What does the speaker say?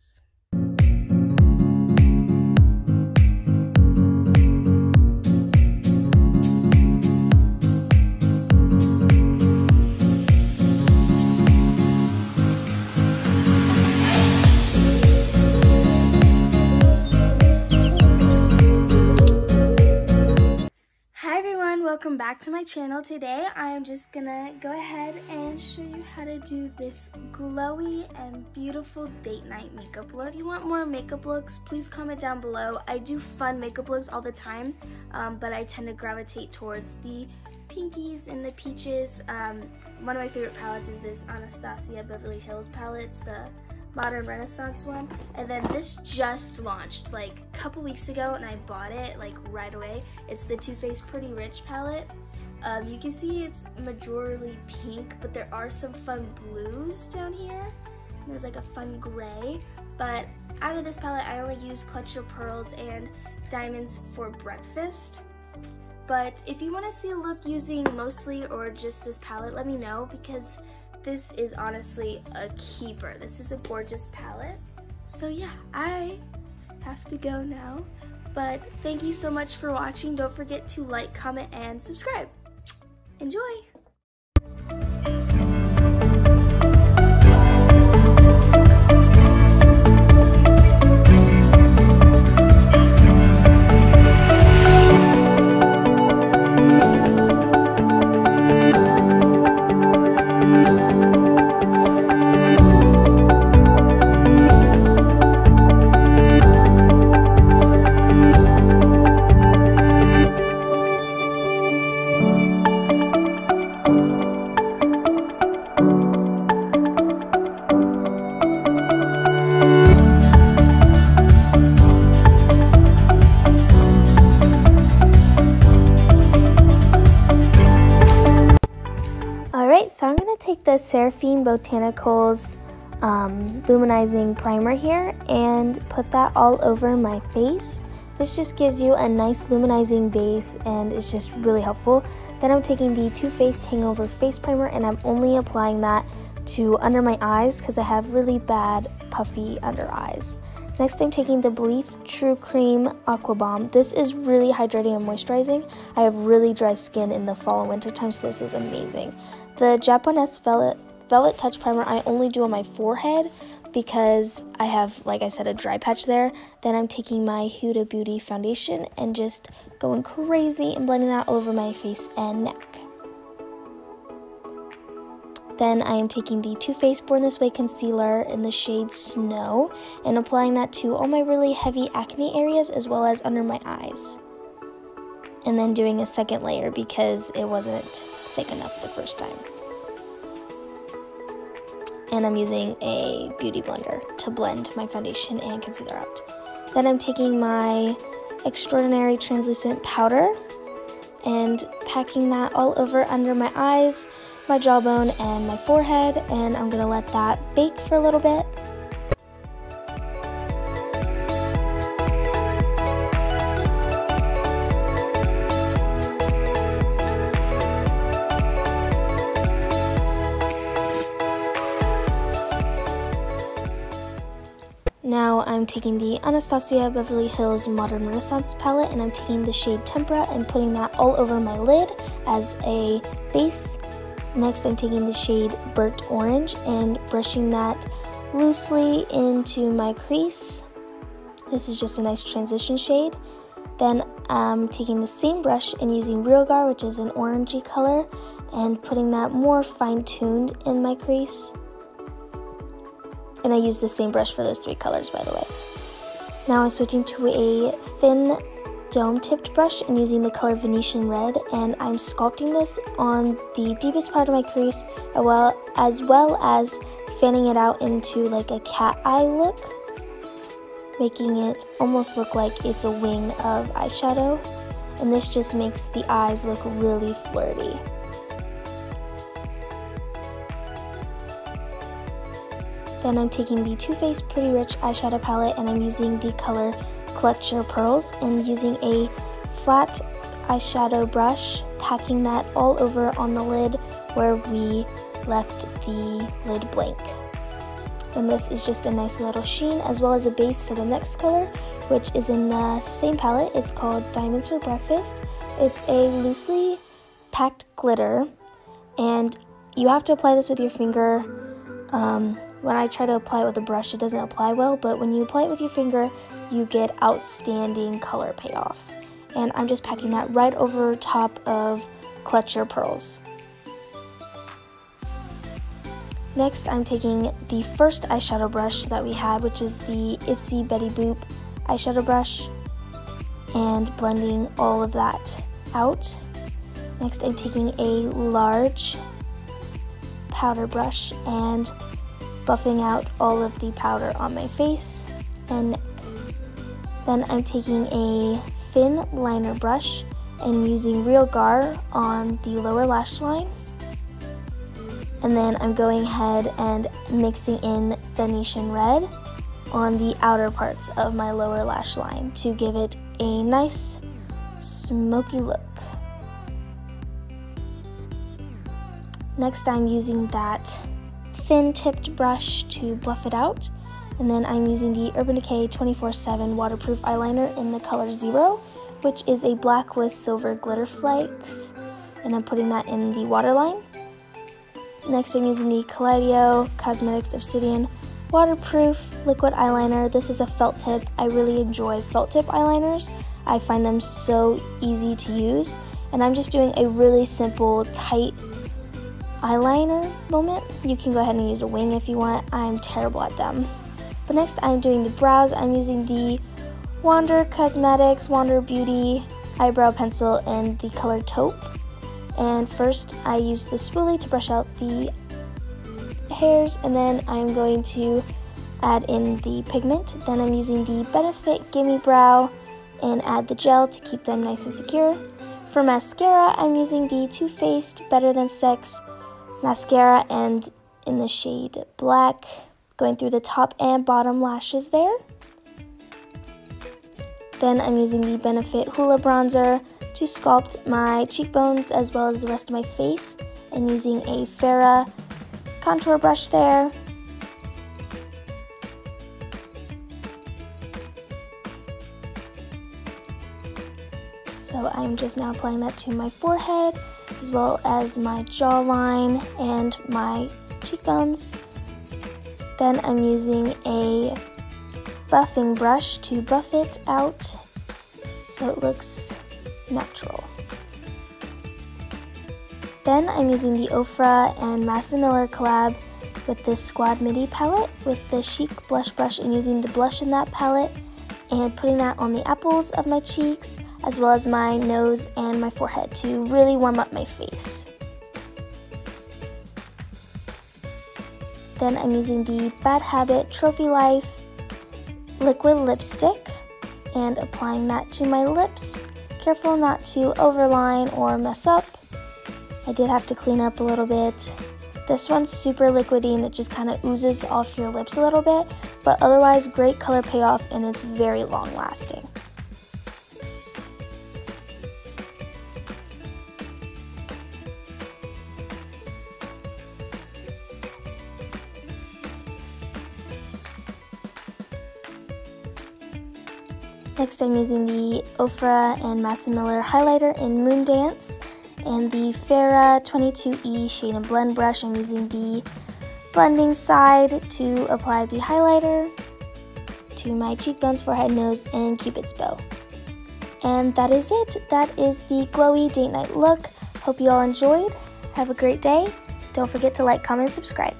this. Welcome back to my channel. Today I'm just gonna go ahead and show you how to do this glowy and beautiful date night makeup look. If you want more makeup looks, please comment down below. I do fun makeup looks all the time, but I tend to gravitate towards the pinkies and the peaches. One of my favorite palettes is this Anastasia Beverly Hills palette. It's the Modern Renaissance one, and then this just launched like a couple weeks ago and I bought it like right away. It's the Too Faced Pretty Rich palette. You can see it's majorly pink, but there are some fun blues down here. There's like a fun gray, but out of this palette I only use Clutch Your Pearls and Diamonds for Breakfast. But if you want to see a look using mostly or just this palette, let me know, because this is honestly a keeper. This is a gorgeous palette. So yeah, I have to go now. But thank you so much for watching. Don't forget to like, comment, and subscribe. Enjoy! So I'm going to take the Seraphine Botanicals Luminizing Primer here and put that all over my face. This just gives you a nice luminizing base and it's just really helpful. Then I'm taking the Too Faced Hangover Face Primer and I'm only applying that to under my eyes because I have really bad puffy under eyes. Next, I'm taking the Belief True Cream Aqua Bomb. This is really hydrating and moisturizing. I have really dry skin in the fall and winter time, so this is amazing. The Japanese Velvet Touch Primer I only do on my forehead because I have, like I said, a dry patch there. Then I'm taking my Huda Beauty foundation and just going crazy and blending that all over my face and neck. Then I am taking the Too Faced Born This Way concealer in the shade Snow and applying that to all my really heavy acne areas as well as under my eyes. And then doing a second layer because it wasn't thick enough the first time. And I'm using a beauty blender to blend my foundation and concealer out. Then I'm taking my Extraordinary Translucent Powder and packing that all over under my eyes, my jawbone, and my forehead, and I'm gonna let that bake for a little bit. Now I'm taking the Anastasia Beverly Hills Modern Renaissance palette and I'm taking the shade Tempera and putting that all over my lid as a base. Next, I'm taking the shade Burnt Orange and brushing that loosely into my crease. This is just a nice transition shade. Then I'm taking the same brush and using Real Gar, which is an orangey color, and putting that more fine-tuned in my crease. And I use the same brush for those three colors, by the way. Now I'm switching to a thin dome-tipped brush and using the color Venetian Red, and I'm sculpting this on the deepest part of my crease, as well as fanning it out into like a cat eye look, making it almost look like it's a wing of eyeshadow, and this just makes the eyes look really flirty. Then I'm taking the Too Faced Pretty Rich eyeshadow palette and I'm using the color Clutch Your Pearls and using a flat eyeshadow brush, packing that all over on the lid where we left the lid blank. And this is just a nice little sheen, as well as a base for the next color, which is in the same palette. It's called Diamonds for Breakfast. It's a loosely packed glitter, and you have to apply this with your finger. When I try to apply it with a brush, it doesn't apply well, but when you apply it with your finger, you get outstanding color payoff. And I'm just packing that right over top of Clutch Your Pearls. Next, I'm taking the first eyeshadow brush that we had, which is the Ipsy Betty Boop eyeshadow brush, and blending all of that out. Next, I'm taking a large powder brush and buffing out all of the powder on my face and neck. Then I'm taking a thin liner brush and using Real Gar on the lower lash line. And then I'm going ahead and mixing in Venetian Red on the outer parts of my lower lash line to give it a nice smoky look. Next, I'm using that thin tipped brush to buff it out, and then I'm using the Urban Decay 24/7 waterproof eyeliner in the color 0, which is a black with silver glitter flakes, and I'm putting that in the waterline. Next, I'm using the Kaleido Cosmetics Obsidian waterproof liquid eyeliner. This is a felt tip. I really enjoy felt tip eyeliners. I find them so easy to use, and I'm just doing a really simple tight eyeliner moment. You can go ahead and use a wing if you want. I'm terrible at them. But next, I'm doing the brows. I'm using the Wander Cosmetics Wander Beauty eyebrow pencil in the color taupe. And first, I use the spoolie to brush out the hairs, and then I'm going to add in the pigment. Then I'm using the Benefit Gimme Brow and add the gel to keep them nice and secure. For mascara, I'm using the Too Faced Better Than Sex mascara and in the shade Black, going through the top and bottom lashes there. Then I'm using the Benefit Hoola Bronzer to sculpt my cheekbones as well as the rest of my face, and using a Farrah contour brush there. So I'm just now applying that to my forehead as well as my jawline and my cheekbones. Then I'm using a buffing brush to buff it out so it looks natural. Then I'm using the Ofra and Massa Miller collab with this Squad Midi palette with the Chic blush brush, and using the blush in that palette and putting that on the apples of my cheeks as well as my nose and my forehead to really warm up my face. Then I'm using the Bad Habit Trophy Life liquid lipstick and applying that to my lips. Careful not to overline or mess up. I did have to clean up a little bit. This one's super liquidy and it just kind of oozes off your lips a little bit, but otherwise great color payoff and it's very long lasting. Next, I'm using the Ofra and Massa Miller highlighter in Moon Dance and the Farrah 22E Shade and Blend brush. I'm using the blending side to apply the highlighter to my cheekbones, forehead, nose, and Cupid's bow. And that is it. That is the glowy date night look. Hope you all enjoyed. Have a great day. Don't forget to like, comment, and subscribe.